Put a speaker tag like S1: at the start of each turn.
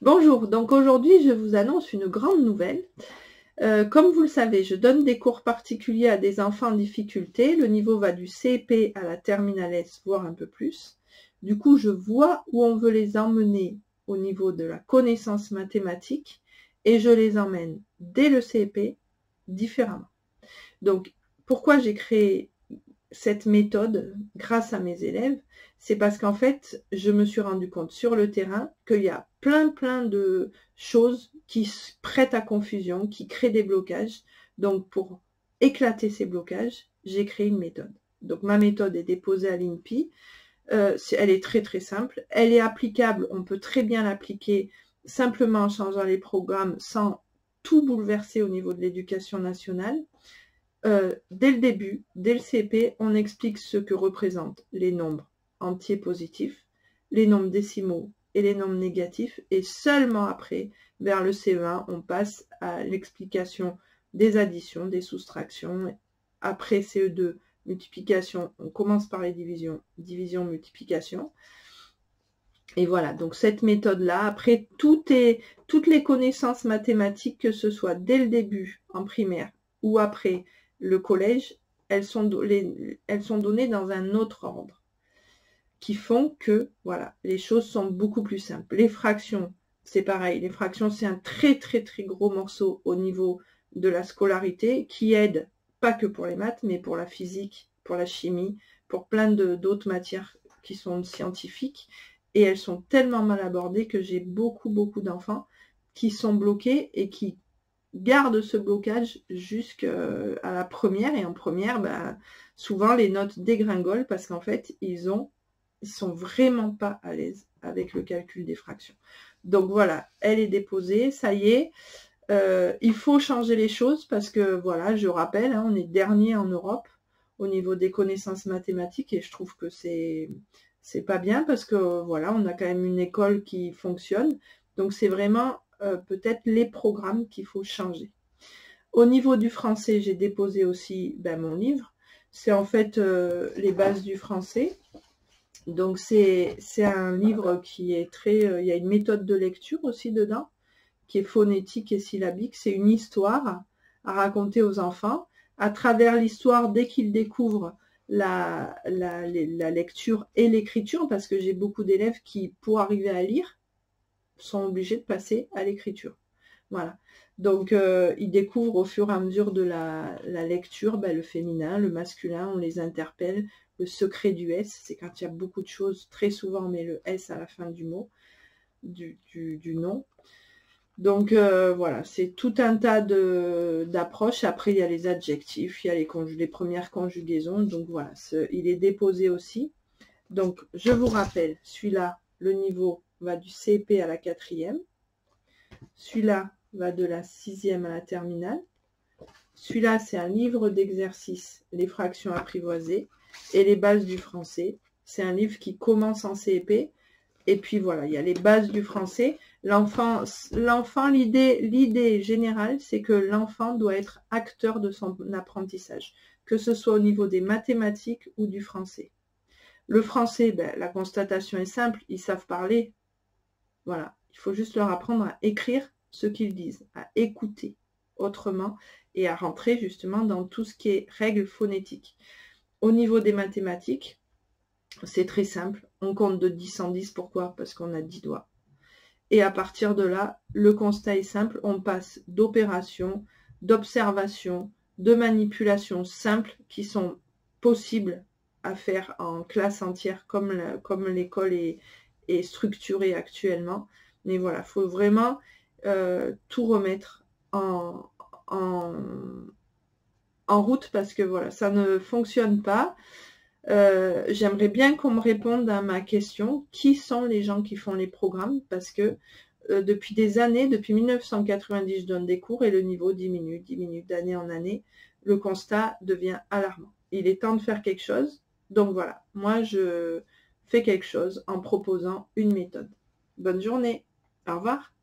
S1: Bonjour, donc aujourd'hui je vous annonce une grande nouvelle. Comme vous le savez, je donne des cours particuliers à des enfants en difficulté. Le niveau va du CP à la terminale S, voire un peu plus. Du coup, je vois où on veut les emmener au niveau de la connaissance mathématique et je les emmène dès le CP différemment. Donc, pourquoi j'ai créé cette méthode grâce à mes élèves? C'est parce qu'en fait, je me suis rendu compte sur le terrain qu'il y a plein de choses qui se prêtent à confusion, qui créent des blocages. Donc, pour éclater ces blocages, j'ai créé une méthode. Donc, ma méthode est déposée à l'INPI. Elle est très simple. Elle est applicable, on peut très bien l'appliquer simplement en changeant les programmes sans tout bouleverser au niveau de l'éducation nationale. Dès le début, dès le CP, on explique ce que représentent les nombres entiers positifs, les nombres décimaux et les nombres négatifs, et seulement après, vers le CE1, on passe à l'explication des additions, des soustractions. Après CE2, multiplication, on commence par les divisions, division, multiplication. Et voilà, donc cette méthode-là, après, toutes les connaissances mathématiques, que ce soit dès le début, en primaire, ou après le collège, elles sont données dans un autre ordre, qui font que, voilà, les choses sont beaucoup plus simples. Les fractions, c'est pareil, les fractions, c'est un très gros morceau au niveau de la scolarité, qui aide, pas que pour les maths, mais pour la physique, pour la chimie, pour plein d'autres matières qui sont scientifiques, et elles sont tellement mal abordées que j'ai beaucoup d'enfants qui sont bloqués et qui gardent ce blocage jusqu'à la première. Et en première, souvent les notes dégringolent parce qu'en fait, ils sont vraiment pas à l'aise avec le calcul des fractions. Donc voilà, elle est déposée, ça y est. Il faut changer les choses parce que, voilà, je rappelle, hein, on est dernier en Europe au niveau des connaissances mathématiques et je trouve que c'est pas bien parce que, voilà, on a quand même une école qui fonctionne. Donc c'est vraiment peut-être les programmes qu'il faut changer. Au niveau du français, j'ai déposé aussi mon livre. C'est en fait les bases du français. Donc c'est un livre qui est il y a une méthode de lecture aussi dedans, qui est phonétique et syllabique. C'est une histoire à raconter aux enfants. À travers l'histoire, dès qu'ils découvrent la lecture et l'écriture, parce que j'ai beaucoup d'élèves qui, pour arriver à lire, sont obligés de passer à l'écriture. Voilà. Donc, ils découvrent au fur et à mesure de la lecture le féminin, le masculin, on les interpelle. Le secret du S, c'est quand il y a beaucoup de choses, très souvent on met le S à la fin du mot, du nom. Donc voilà, c'est tout un tas d'approches. Après, il y a les adjectifs, il y a les premières conjugaisons. Donc voilà, il est déposé aussi. Donc je vous rappelle, celui-là, le niveau va du CP à la 4e. Celui-là va de la 6e à la terminale. Celui-là, c'est un livre d'exercices, les fractions apprivoisées et les bases du français. C'est un livre qui commence en CP. Et puis voilà, il y a les bases du français. L'enfant, l'idée générale, c'est que l'enfant doit être acteur de son apprentissage, que ce soit au niveau des mathématiques ou du français. Le français, la constatation est simple, ils savent parler. Voilà, il faut juste leur apprendre à écrire ce qu'ils disent, à écouter autrement et à rentrer justement dans tout ce qui est règles phonétiques. Au niveau des mathématiques, c'est très simple, on compte de 10 en 10, pourquoi? Parce qu'on a 10 doigts. Et à partir de là, le constat est simple, on passe d'opérations, d'observations, de manipulations simples qui sont possibles à faire en classe entière comme l'école est structurée actuellement. Mais voilà, il faut vraiment tout remettre en route parce que voilà, ça ne fonctionne pas. J'aimerais bien qu'on me réponde à ma question, qui sont les gens qui font les programmes, parce que depuis des années, depuis 1990, je donne des cours et le niveau diminue d'année en année. Le constat devient alarmant. Il est temps de faire quelque chose. Donc voilà, moi je fais quelque chose en proposant une méthode. Bonne journée, au revoir.